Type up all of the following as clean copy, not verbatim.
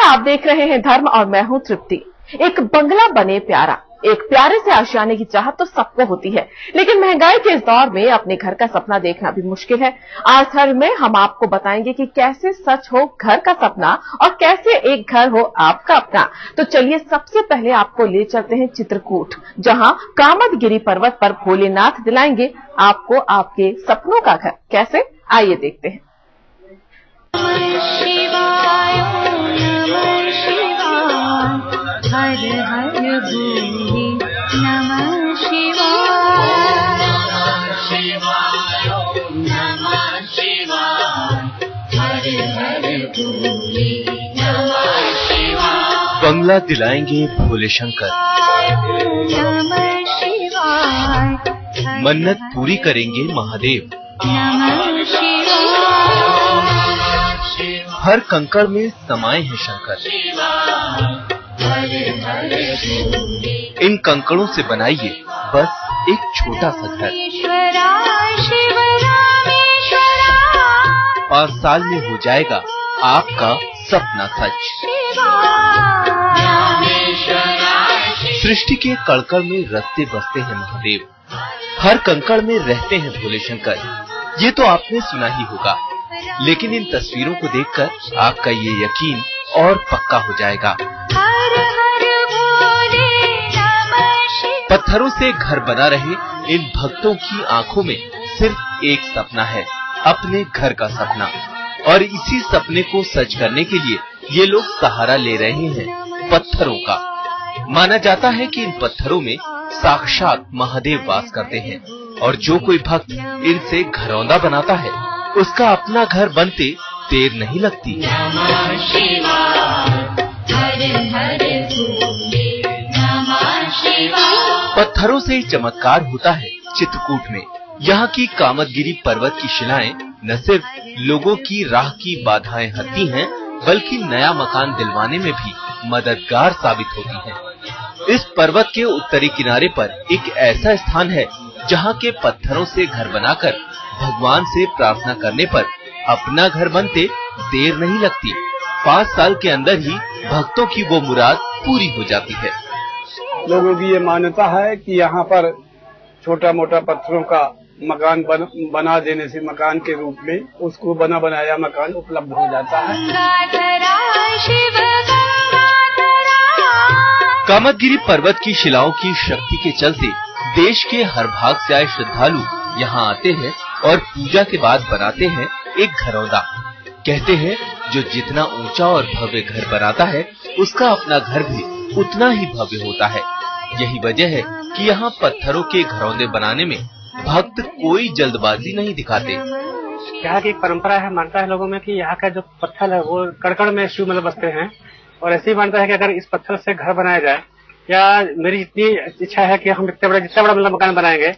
नमस्कार, आप देख रहे हैं धर्म और मैं हूं तृप्ति। एक बंगला बने प्यारा, एक प्यारे से आशियाने की चाहत तो सबको होती है, लेकिन महंगाई के इस दौर में अपने घर का सपना देखना भी मुश्किल है। आज धर्म में हम आपको बताएंगे कि कैसे सच हो घर का सपना और कैसे एक घर हो आपका अपना। तो चलिए सबसे पहले आपको ले चलते हैं चित्रकूट, जहां कामदगिरी पर्वत पर भोलेनाथ दिलाएंगे आपको आपके सपनों का घर। कैसे, आइए देखते हैं। हर हर भोले नमः शिवाय, नमः शिवाय, हर हर भोले नमः शिवाय। बंगला दिलाएंगे भोले शंकर, नमः शिवाय, मन्नत पूरी करेंगे महादेव। नमः शिवाय, हर कंकड़ में समाये हैं शंकर, इन कंकड़ों से बनाइए बस एक छोटा सा घर। 5 साल में हो जाएगा आपका सपना सच। सृष्टि के कड़कड़ में रस्ते बसते हैं महादेव, हर कंकड़ में रहते हैं भोले शंकर। ये तो आपने सुना ही होगा, लेकिन इन तस्वीरों को देखकर आपका ये यकीन और पक्का हो जाएगा। पत्थरों से घर बना रहे इन भक्तों की आंखों में सिर्फ एक सपना है, अपने घर का सपना। और इसी सपने को सच करने के लिए ये लोग सहारा ले रहे हैं पत्थरों का। माना जाता है कि इन पत्थरों में साक्षात महादेव वास करते हैं, और जो कोई भक्त इनसे घरौंदा बनाता है उसका अपना घर बनते देर नहीं लगती। पत्थरों से चमत्कार होता है चित्रकूट में। यहाँ की कामदगिरी पर्वत की शिलाएं न सिर्फ लोगों की राह की बाधाएं हटती हैं, बल्कि नया मकान दिलवाने में भी मददगार साबित होती हैं। इस पर्वत के उत्तरी किनारे पर एक ऐसा स्थान है जहाँ के पत्थरों से घर बनाकर भगवान से प्रार्थना करने पर अपना घर बनते देर नहीं लगती। 5 साल के अंदर ही भक्तों की वो मुराद पूरी हो जाती है। लोगों की ये मान्यता है कि यहाँ पर छोटा मोटा पत्थरों का मकान बना देने से मकान के रूप में उसको बना बनाया मकान उपलब्ध हो जाता है। कामदगिरी पर्वत की शिलाओं की शक्ति के चलते देश के हर भाग से आए श्रद्धालु यहाँ आते हैं और पूजा के बाद बनाते हैं एक घरौंदा। कहते हैं जो जितना ऊंचा और भव्य घर बनाता है उसका अपना घर भी उतना ही भव्य होता है। यही वजह है कि यहाँ पत्थरों के घरौंदे बनाने में भक्त कोई जल्दबाजी नहीं दिखाते। यहाँ की एक परंपरा है, मानता है लोगों में कि यहाँ का जो पत्थर है वो कड़कड़ में शिव मतलब बसते हैं, और ऐसी मानता है कि अगर इस पत्थर से घर बनाया जाए, या मेरी जितनी इच्छा है कि हम जितना बड़ा मतलब मकान बनाएंगे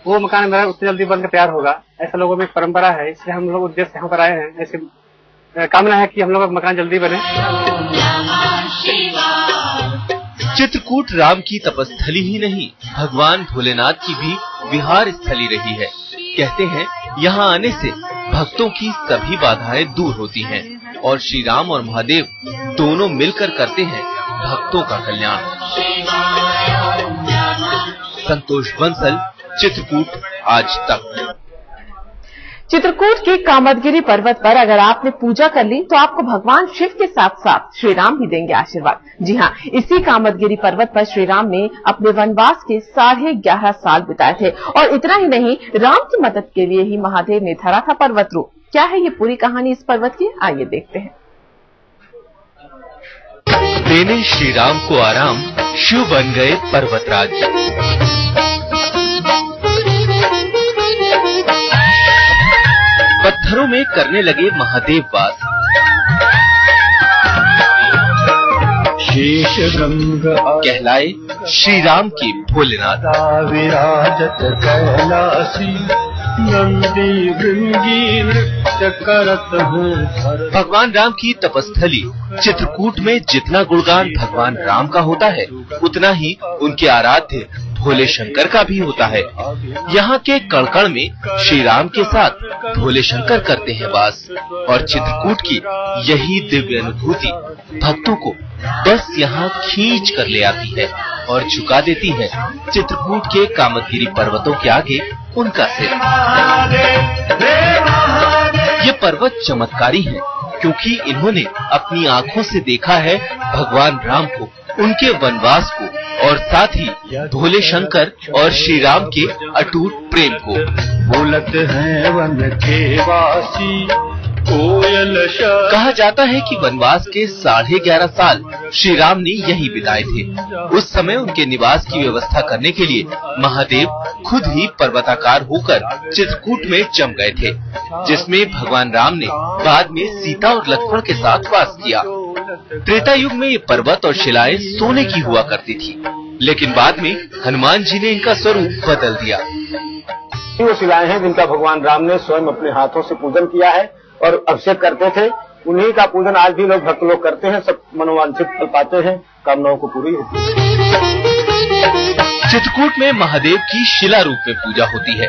वो मकान मेरा उतनी जल्दी बनकर तैयार होगा, ऐसा लोगों में एक परंपरा है। इसलिए हम लोग उद्देश्य यहाँ पर आए हैं, ऐसी कामना है कि हम लोग का मकान जल्दी बने। चित्रकूट राम की तपस्थली ही नहीं, भगवान भोलेनाथ की भी विहार स्थली रही है। कहते हैं यहाँ आने से भक्तों की सभी बाधाएं दूर होती हैं, और श्री राम और महादेव दोनों मिलकर करते हैं भक्तों का कल्याण। संतोष बंसल, चित्रकूट आज तक। चित्रकूट के कामदगिरी पर्वत पर अगर आपने पूजा कर ली तो आपको भगवान शिव के साथ साथ श्री राम भी देंगे आशीर्वाद। जी हाँ, इसी कामदगिरी पर्वत पर श्री राम ने अपने वनवास के 11.5 साल बिताए थे, और इतना ही नहीं, राम की मदद के लिए ही महादेव ने धरा था पर्वत रूप। क्या है ये पूरी कहानी इस पर्वत की, आइए देखते हैं। देने श्री राम को आराम, शिव बन गए पर्वतराज। पत्थरों में करने लगे महादेव वास। शेष गंग कहलाए श्री राम के भोलेनाथ। विराजत कैलासी नंदी भृंगी नृत्य करत हूँ। भगवान राम की तपस्थली चित्रकूट में जितना गुणगान भगवान राम का होता है, उतना ही उनके आराध्य भोले शंकर का भी होता है। यहाँ के कण-कण में श्री राम के साथ भोले शंकर करते हैं वास, और चित्रकूट की यही दिव्य अनुभूति भक्तों को बस यहाँ खींच कर ले आती है और झुका देती है चित्रकूट के कामदगिरी पर्वतों के आगे उनका सिर। ये पर्वत चमत्कारी हैं, क्योंकि इन्होंने अपनी आंखों से देखा है भगवान राम को, उनके वनवास को और साथ ही भोले शंकर और श्री राम के अटूट प्रेम को। बोलत है वन के वासी कोयल कहा जाता है कि वनवास के 11.5 साल श्री राम ने यही बिताए थे। उस समय उनके निवास की व्यवस्था करने के लिए महादेव खुद ही पर्वताकार होकर चित्रकूट में जम गए थे, जिसमें भगवान राम ने बाद में सीता और लक्ष्मण के साथ वास किया। त्रेता युग में ये पर्वत और शिलाएं सोने की हुआ करती थी, लेकिन बाद में हनुमान जी ने इनका स्वरूप बदल दिया। वो शिलाएं हैं जिनका भगवान राम ने स्वयं अपने हाथों से पूजन किया है और अभिषेक करते थे। उन्हीं का पूजन आज भी लोग भक्त लोग करते हैं, सब मनोवांछित फल पाते हैं, कामनाओं को पूरी होती है। चित्रकूट में महादेव की शिला रूप में पूजा होती है।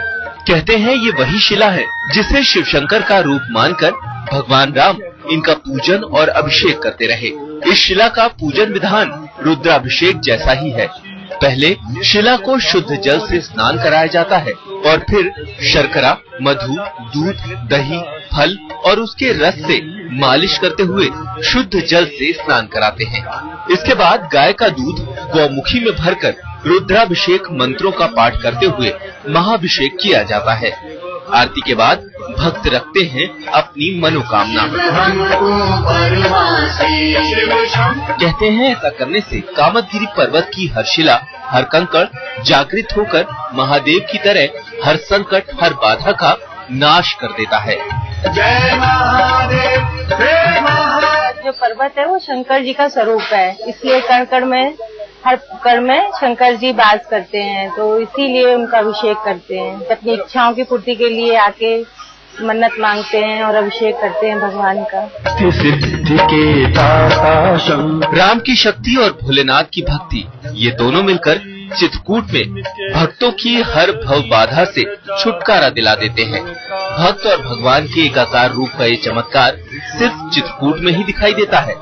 कहते हैं ये वही शिला है जिसे शिव शंकर का रूप मानकर भगवान राम इनका पूजन और अभिषेक करते रहे। इस शिला का पूजन विधान रुद्राभिषेक जैसा ही है। पहले शिला को शुद्ध जल से स्नान कराया जाता है और फिर शर्करा, मधु, दूध, दही, फल और उसके रस से मालिश करते हुए शुद्ध जल से स्नान कराते हैं। इसके बाद गाय का दूध गौमुखी में भरकर रुद्राभिषेक मंत्रों का पाठ करते हुए महाभिषेक किया जाता है। आरती के बाद भक्त रखते हैं अपनी मनोकामना। कहते हैं ऐसा करने से कामदगिरी पर्वत की हर शिला, हर कंकड़ जागृत होकर महादेव की तरह हर संकट, हर बाधा का नाश कर देता है। जो पर्वत है वो शंकर जी का स्वरूप है, इसलिए कण में हर कण में शंकर जी वास करते हैं, तो इसीलिए उनका अभिषेक करते हैं। अपनी इच्छाओं की पूर्ति के लिए आके मन्नत मांगते हैं और अभिषेक करते हैं भगवान का। राम की शक्ति और भोलेनाथ की भक्ति, ये दोनों मिलकर चित्रकूट में भक्तों की हर भव बाधा से छुटकारा दिला देते हैं। भक्त और भगवान के एकाकार रूप का ये चमत्कार सिर्फ चित्रकूट में ही दिखाई देता है।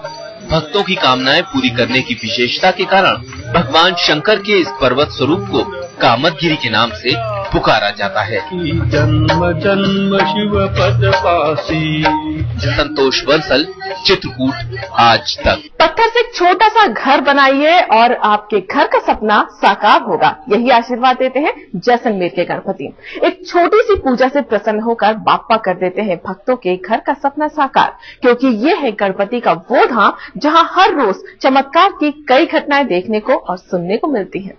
भक्तों की कामनाएं पूरी करने की विशेषता के कारण भगवान शंकर के इस पर्वत स्वरूप को कामदगिरी के नाम से पुकारा जाता है। जन्म जन्म शिव पद पासी। संतोष बंसल, चित्रकूट, आज तक। पत्थर से एक छोटा सा घर बनाइए और आपके घर का सपना साकार होगा, यही आशीर्वाद देते हैं जैसलमेर के गणपति। एक छोटी सी पूजा से प्रसन्न होकर बाप्पा कर देते हैं भक्तों के घर का सपना साकार, क्योंकि ये है गणपति का वो धाम जहां हर रोज चमत्कार की कई घटनाएं देखने को और सुनने को मिलती हैं।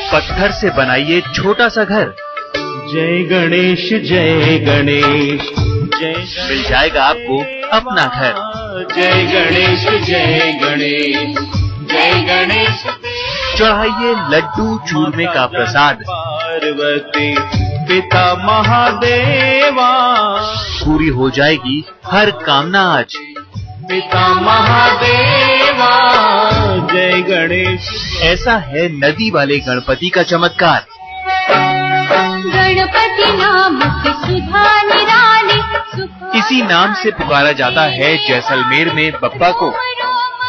पत्थर से बनाइए छोटा सा घर। जय गणेश जय गणेश, जय मिल जाएगा आपको अपना घर। जय गणेश जय गणेश, जय गणेश। चढ़ाइए लड्डू चूरमे का प्रसाद। पार्वती पिता महादेवा, पूरी हो जाएगी हर कामना आज। पिता महादेवा, जय गणेश। ऐसा है नदी वाले गणपति का चमत्कार। गणपति नाम की सुधा निराली, इसी नाम से पुकारा जाता है जैसलमेर में बप्पा को।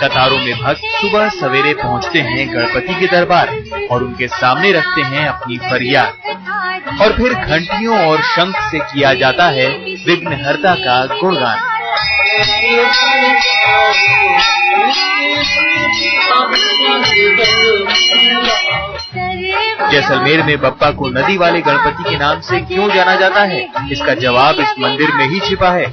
कतारों में भक्त सुबह सवेरे पहुंचते हैं गणपति के दरबार और उनके सामने रखते हैं अपनी फरियाद, और फिर घंटियों और शंख से किया जाता है विघ्नहर्ता का गुणगान। जैसलमेर में बप्पा को नदी वाले गणपति के नाम से क्यों जाना जाता है, इसका जवाब इस मंदिर में ही छिपा है।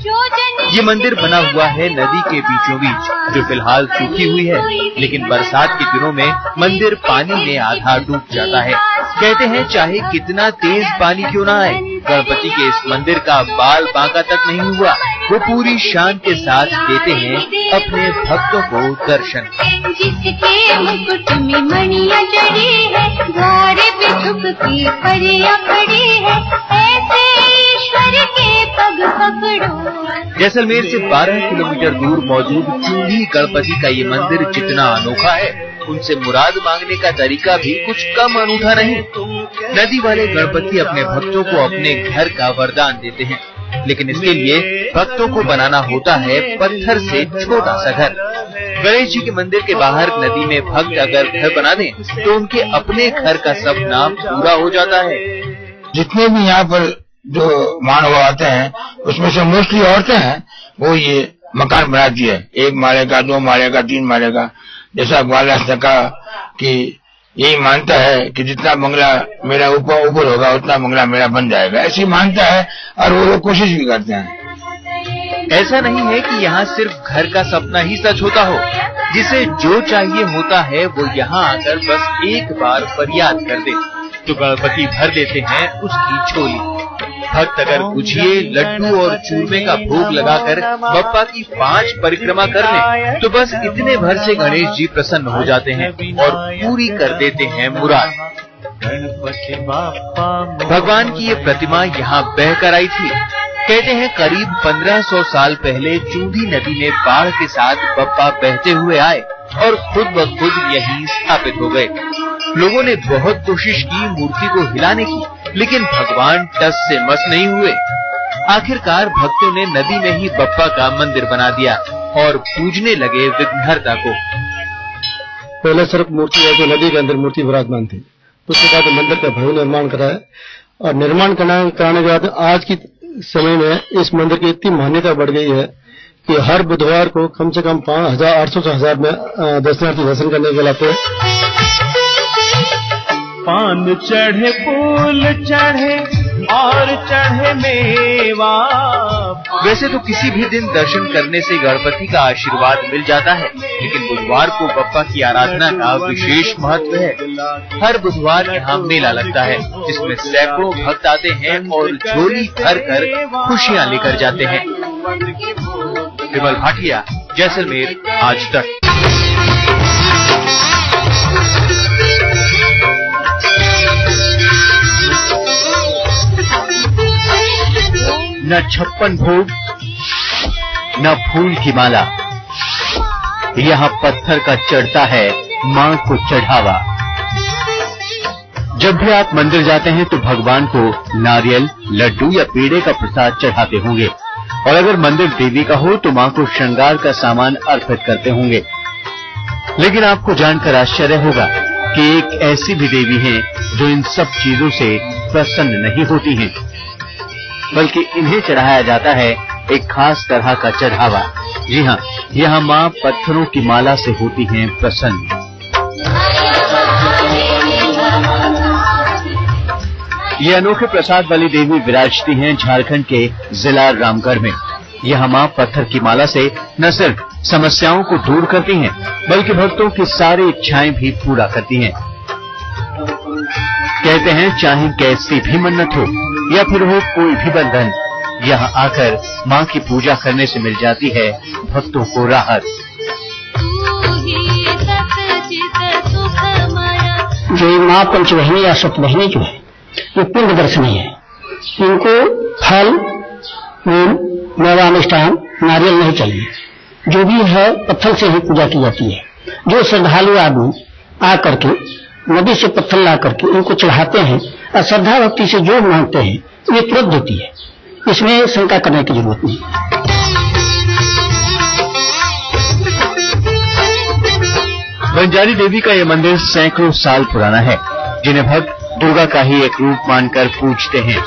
ये मंदिर बना हुआ है नदी के बीचों बीच, जो फिलहाल सूखी हुई है, लेकिन बरसात के दिनों में मंदिर पानी में आधा डूब जाता है। कहते हैं चाहे कितना तेज पानी क्यों ना आए, गणपति के इस मंदिर का बाल बांका तक नहीं हुआ। वो पूरी शान के साथ देते हैं अपने भक्तों को दर्शन। जिसके मुकुट में मणियां जड़ी है, द्वार पे सुख की परियां खड़ी है, ऐसे ईश्वर के पग पकड़ो। जैसलमेर से 12 किलोमीटर दूर मौजूद चूंडी गणपति का ये मंदिर जितना अनोखा है, उनसे मुराद मांगने का तरीका भी कुछ कम अनूठा नहीं। नदी वाले गणपति अपने भक्तों को अपने घर का वरदान देते हैं, लेकिन इसके लिए भक्तों को बनाना होता है पत्थर से छोटा सा घर। गणेश जी के मंदिर के बाहर नदी में भक्त अगर घर बना दें तो उनके अपने घर का सपना पूरा हो जाता है। जितने भी यहाँ पर जो मानव आते हैं उसमें से मोस्टली औरतें हैं, वो ये मकान बनाती है, 1 माले का, 2 माले का, 3 माले का। जैसा ग्वालियर ने कहा कि यही मानता है कि जितना बंगला मेरा ऊपर होगा उतना बंगला मेरा बन जाएगा, ऐसी मानता है और वो लोग कोशिश भी करते हैं। ऐसा नहीं है कि यहाँ सिर्फ घर का सपना ही सच होता हो। जिसे जो चाहिए होता है वो यहाँ आकर बस एक बार फरियाद कर दे तो गणपति भर देते हैं उसकी झोली। भक्त अगर गुझिए, लड्डू और चूरमे का भोग लगाकर बप्पा की 5 परिक्रमा कर लें तो बस इतने भर से गणेश जी प्रसन्न हो जाते हैं और पूरी कर देते हैं मुराद। भगवान की ये प्रतिमा यहाँ बहकर आई थी। कहते हैं करीब 1500 साल पहले चूंधी नदी में बाढ़ के साथ बप्पा बहते हुए आए और खुद ब खुद यहीं स्थापित हो गए। लोगों ने बहुत कोशिश की मूर्ति को हिलाने की, लेकिन भगवान टस से मस नहीं हुए। आखिरकार भक्तों ने नदी में ही बप्पा का मंदिर बना दिया और पूजने लगे विघ्नहर्ता को। पहले सिर्फ मूर्ति है जो नदी के अंदर मूर्ति विराजमान थी, उसके बाद मंदिर का भव्य निर्माण कराया और निर्माण कराने के बाद आज की समय में इस मंदिर की इतनी मान्यता बढ़ गई है कि हर बुधवार को कम से कम 800 से 1000 में दर्शनार्थी दर्शन करने के लिए आते हैं। पान चढ़े, फूल चढ़े और चढ़े मेवा। वैसे तो किसी भी दिन दर्शन करने से गणपति का आशीर्वाद मिल जाता है, लेकिन बुधवार को बप्पा की आराधना का विशेष महत्व है। हर बुधवार यहाँ मेला लगता है, जिसमें सैकड़ों भक्त आते हैं और झोली भर कर खुशियाँ लेकर जाते हैं। विमल भाटिया, जैसलमेर, आज तक। न 56 भोग, न फूल की माला, यहाँ पत्थर का चढ़ता है माँ को चढ़ावा। जब भी आप मंदिर जाते हैं तो भगवान को नारियल, लड्डू या पेड़े का प्रसाद चढ़ाते होंगे, और अगर मंदिर देवी का हो तो माँ को श्रृंगार का सामान अर्पित करते होंगे। लेकिन आपको जानकर आश्चर्य होगा कि एक ऐसी भी देवी है जो इन सब चीजों से प्रसन्न नहीं होती हैं, बल्कि इन्हें चढ़ाया जाता है एक खास तरह का चढ़ावा। जी हाँ, यहाँ माँ पत्थरों की माला से होती हैं प्रसन्न। ये अनोखे प्रसाद वाली देवी विराजती हैं झारखंड के जिला रामगढ़ में। यहाँ माँ पत्थर की माला से न सिर्फ समस्याओं को दूर करती हैं, बल्कि भक्तों की सारी इच्छाएं भी पूरा करती हैं। कहते हैं चाहे कैसी भी मन्नत हो या फिर हो कोई भी बंधन, यहाँ आकर माँ की पूजा करने से मिल जाती है भक्तों को राहत। जो ये माँ पंचवहिनी या सप्तवहिनी जो है ये पूर्ण दर्शनी है। इनको फल, फूल, मेवा, मिष्ठान, नारियल नहीं चाहिए। जो भी है पत्थर से ही पूजा की जाती है। जो श्रद्धालु आदमी आकर के नदी से पत्थर ला करके इनको चढ़ाते हैं और श्रद्धा भक्ति से जो मांगते हैं ये तुरंत देती है। इसमें शंका करने की जरूरत नहीं। बंजारी देवी का यह मंदिर सैकड़ों साल पुराना है, जिन्हें भक्त दुर्गा का ही एक रूप मानकर पूजते हैं।